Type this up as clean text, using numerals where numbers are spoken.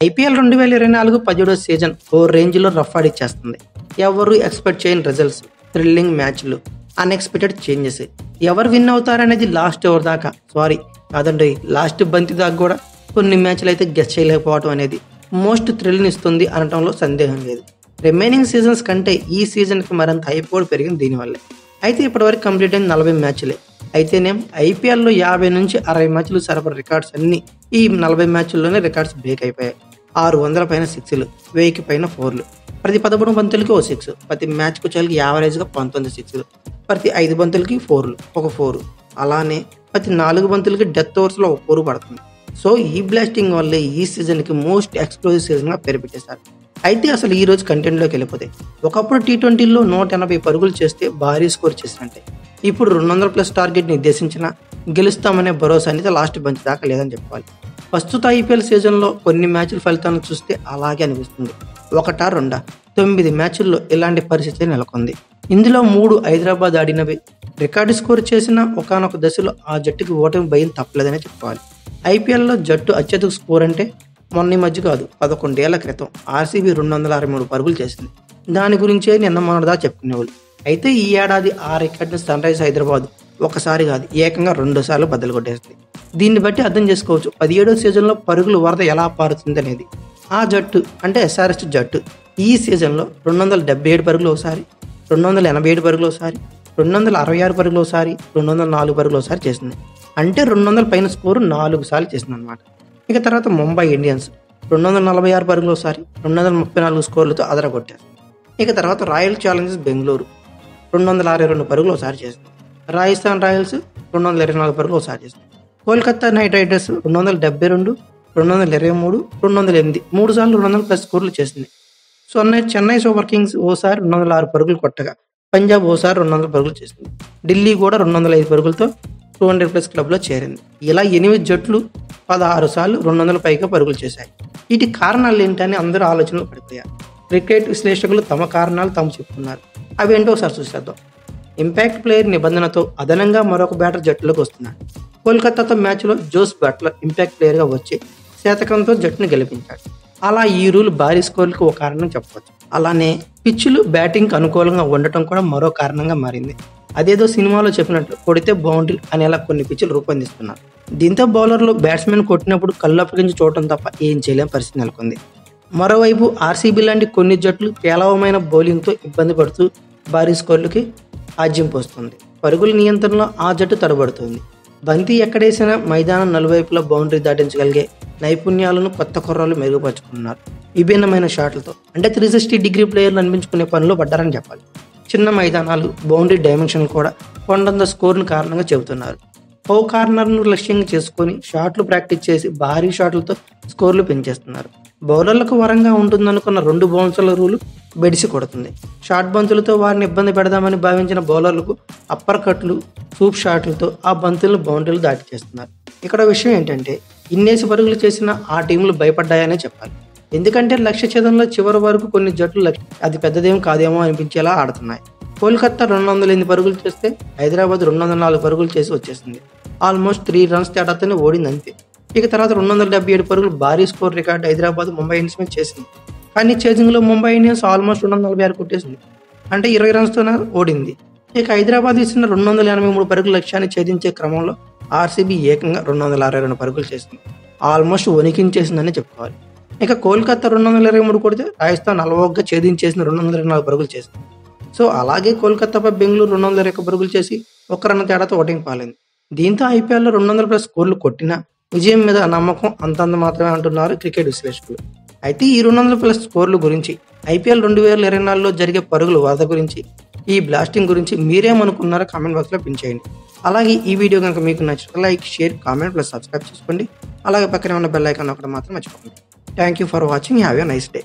IPL 2024 17వ season ఓ రేంజ్లో rough ఆడిచ్చేస్తుంది. ఎవరు expect చేయని రిజల్ట్స్, థ్రిల్లింగ్ మ్యాచ్లు, అన్ఎక్స్పెక్టెడ్ చేంజెస్. ఎవరు విన్ అవుతారనేది లాస్ట్ ఓవర్ దాకా కాదండి లాస్ట్ బంతి దాకా కూడా కొన్ని మ్యాచ్లు అయితే గెస్ చేయలేకపోవడం అనేది మోస్ట్ థ్రిల్ని ఇస్తుంది అనటంలో సందేహం లేదు. రిమైనింగ్ సీజన్స్ కంటే ఈ సీజన్కి మరింత హైప్ కూడా పెరిగింది దీనివల్లే. అయితే ఇప్పటివరకు కంప్లీట్ అయిన 40 మ్యాచ్లే. అయితేనేం ఐపీఎల్లో 50 నుంచి 60 మ్యాచ్లు సరఫరా రికార్డ్స్ అన్ని ఈ 40 మ్యాచ్ల్లోనే రికార్డ్స్ బ్రేక్ అయిపోయాయి. 600 పైన సిక్స్లు, 1000కి పైన ఫోర్లు, ప్రతి 11 బంతులకి ఓ సిక్స్, ప్రతి మ్యాచ్కు చాలకి యావరేజ్గా 19 సిక్స్లు, ప్రతి 5 బంతులకి ఫోర్లు, ఒక ఫోరు, అలానే ప్రతి 4 బంతులకి డెత్ ఓవర్స్లో ఒక ఫోరు పడుతుంది. సో ఈ బ్లాస్టింగ్ వల్లే ఈ సీజన్కి మోస్ట్ ఎక్స్ప్లోజివ్ సీజన్గా పేరు పెట్టేశారు. అయితే అసలు ఈ రోజు కంటెంట్లోకి వెళ్ళిపోతే, ఒకప్పుడు టీ20లో 180 పరుగులు చేస్తే భారీ స్కోర్ చేసినట్టే. ఇప్పుడు 200+ టార్గెట్ నిర్దేశించిన గెలుస్తామనే భరోసా అనేది లాస్ట్ బంచ్ దాకా లేదని చెప్పాలి. ప్రస్తుత ఐపీఎల్ సీజన్లో కొన్ని మ్యాచ్ల ఫలితాలను చూస్తే అలాగే అనిపిస్తుంది. 9 మ్యాచ్ల్లో ఇలాంటి పరిస్థితి నెలకొంది. ఇందులో 3 హైదరాబాద్ ఆడినవి. రికార్డు స్కోర్ చేసిన ఒకానొక దశలో ఆ జట్టుకి ఓటమి భయం తప్పలేదనే చెప్పాలి. ఐపీఎల్లో జట్టు అత్యధిక స్కోర్ అంటే మొన్న ఈ మధ్య కాదు, 11 ఏళ్ల క్రితం ఆర్సీబీ 263 పరుగులు చేసింది. దాని గురించే నిన్న మొన్నదా చెప్పుకునేవాళ్ళు. అయితే ఈ ఏడాది ఆ రికార్డుని సన్ రైజర్స్ హైదరాబాద్ ఒకసారి కాదు, ఏకంగా 2 సార్లు బద్దలు కొట్టేస్తుంది. దీన్ని బట్టి అర్థం చేసుకోవచ్చు 17వ సీజన్లో పరుగులు వరద ఎలా పారుతుంది అనేది. ఆ జట్టు అంటే ఎస్ఆర్హెచ్ జట్టు ఈ సీజన్లో 277 పరుగులు ఒకసారి, 287 పరుగులు ఒకసారి, 266 పరుగులు ఒకసారి, 204 పరుగులు ఒకసారి చేసింది. అంటే 200 పైన స్కోరు 4 సార్లు చేసింది అనమాట. ఇక తర్వాత ముంబై ఇండియన్స్ 246 పరుగులు ఒకసారి, 234 స్కోర్లతో అదరగొట్టారు. ఇక తర్వాత రాయల్ ఛాలెంజర్స్ బెంగళూరు 262 పరుగులు ఒకసారి చేసింది. రాజస్థాన్ రాయల్స్ 224 పరుగులు ఒకసారి చేసింది. కోల్కతా నైట్ రైడర్స్ 272, 223, 208 3 సార్లు 200+ స్కోర్లు చేసింది. చెన్నై సూపర్ కింగ్స్ ఓసారి 206 పరుగులు కొట్టగా, పంజాబ్ ఓసారి 200 పరుగులు చేసింది. ఢిల్లీ కూడా 205 పరుగులతో 200+ క్లబ్లో చేరింది. ఇలా 8 జట్లు 16 సార్లు 200 పైగా పరుగులు చేశాయి. వీటి కారణాలు ఏంటని అందరూ ఆలోచనలు పడిపోయారు. క్రికెట్ విశ్లేషకులు తమ కారణాలు తాము చెప్తున్నారు. అవి ఏంటో ఒకసారి చూసేద్దాం. ఇంపాక్ట్ ప్లేయర్ నిబంధనతో అదనంగా మరొక బ్యాటర్ జట్టులోకి వస్తున్నాడు. కోల్కతాతో మ్యాచ్లో జోస్ బట్లర్ ఇంపాక్ట్ ప్లేయర్గా వచ్చి శతకంతో జట్టును గెలిపించాడు. అలా ఈ రూల్ భారీ స్కోర్లకు ఒక కారణం చెప్పవచ్చు. అలానే పిచ్చులు బ్యాటింగ్కి అనుకూలంగా ఉండటం కూడా మరో కారణంగా మారింది. అదేదో సినిమాలో చెప్పినట్లు కొడితే బౌండరీ అనేలా కొన్ని పిచ్చులు రూపొందిస్తున్నారు. దీంతో బౌలర్లు బ్యాట్స్మెన్ కొట్టినప్పుడు కళ్ళు అప్పగించి చూడటం తప్ప ఏం చేయలేని పరిస్థితి నెలకొంది. మరోవైపు ఆర్సీబీ లాంటి కొన్ని జట్లు పేలవమైన బౌలింగ్తో ఇబ్బంది పడుతూ భారీ స్కోర్లకి ఆజ్యం పోస్తుంది. పరుగుల నియంత్రణలో ఆ జట్టు తడబడుతుంది. బంతి ఎక్కడేసినా మైదానం నలువైపులా బౌండరీ దాటించగలిగే నైపుణ్యాలను కొత్త కుర్రాలు మెరుగుపరుచుకున్నారు. విభిన్నమైన షాట్లతో అంటే 360 డిగ్రీ ప్లేయర్లు అనిపించుకునే పనిలో పడ్డారని చెప్పాలి. చిన్న మైదానాలు, బౌండరీ డైమెన్షన్లు కూడా కొండంత స్కోర్ను కారణంగా చెబుతున్నారు. ఓ కార్నర్ను లక్ష్యంగా చేసుకొని షాట్లు ప్రాక్టీస్ చేసి భారీ షాట్లతో స్కోర్లు పెంచేస్తున్నారు. బౌలర్లకు వరంగా ఉంటుందనుకున్న 2 బౌన్సర్ల రూలు బెడిసి కొడుతుంది. షార్ట్ బంతులతో వారిని ఇబ్బంది పెడదామని భావించిన బౌలర్లకు అప్పర్ కట్లు, సూప్ షాట్లతో ఆ బంతులను బౌండరీలు దాటి చేస్తున్నారు. ఇక్కడ విషయం ఏంటంటే ఇన్నేసి పరుగులు చేసిన ఆ టీంలు భయపడ్డాయనే చెప్పాలి. ఎందుకంటే లక్ష్య ఛేదంలో చివరి వరకు కొన్ని జట్లు అది పెద్దదేం కాదేమో అనిపించేలా ఆడుతున్నాయి. కోల్కతా 208 పరుగులు చేస్తే హైదరాబాద్ 204 పరుగులు చేసి వచ్చేసింది. ఆల్మోస్ట్ 3 రన్స్ తేడాతోనే ఓడింది అంతే. ఇక తర్వాత 277 పరుగులు భారీ score record Hyderabad Mumbai Indians మీద చేసింది. కానీ చేజింగ్లో ముంబై ఇండియన్స్ ఆల్మోస్ట్ 246 కొట్టేసింది. అంటే 20 రన్స్తోనే ఓడింది. ఇక హైదరాబాద్ ఇచ్చిన 283 పరుగుల లక్ష్యాన్ని ఛేదించే క్రమంలో ఆర్సీబీ ఏకంగా 262 పరుగులు చేసింది. ఆల్మోస్ట్ వణికించేసిందని చెప్పుకోవాలి. ఇక కోల్కతా 223 కొడితే రాజస్థాన్ అలవోగ్గా ఛేదించేసిన 224 పరుగులు చేసింది. సో అలాగే కోల్కతాపై బెంగళూరు 221 పరుగులు చేసి 1 రన్ తేడాతో ఓటింగ్ పాలైంది. దీంతో ఐపీఎల్లో 200+ స్కోర్లు కొట్టినా విజయం మీద నమ్మకం అంతంత మాత్రమే అంటున్నారు క్రికెట్ విశ్లేషకులు. అయితే ఈ 200+ స్కోర్లు గురించి, ఐపీఎల్ 2024లో జరిగే పరుగుల వరద గురించి, ఈ బ్లాస్టింగ్ గురించి మీరేమనుకున్నారో కామెంట్ బాక్స్లో పిన్ చేయండి. అలాగే ఈ వీడియో కనుక మీకు నచ్చితే like, share, comment plus subscribe చేసుకోండి. అలాగే పక్కనే ఉన్న బెల్ ఐకాన్ ఒకటి మాత్రం మర్చిపోకండి. Thank you for watching. Have a nice day.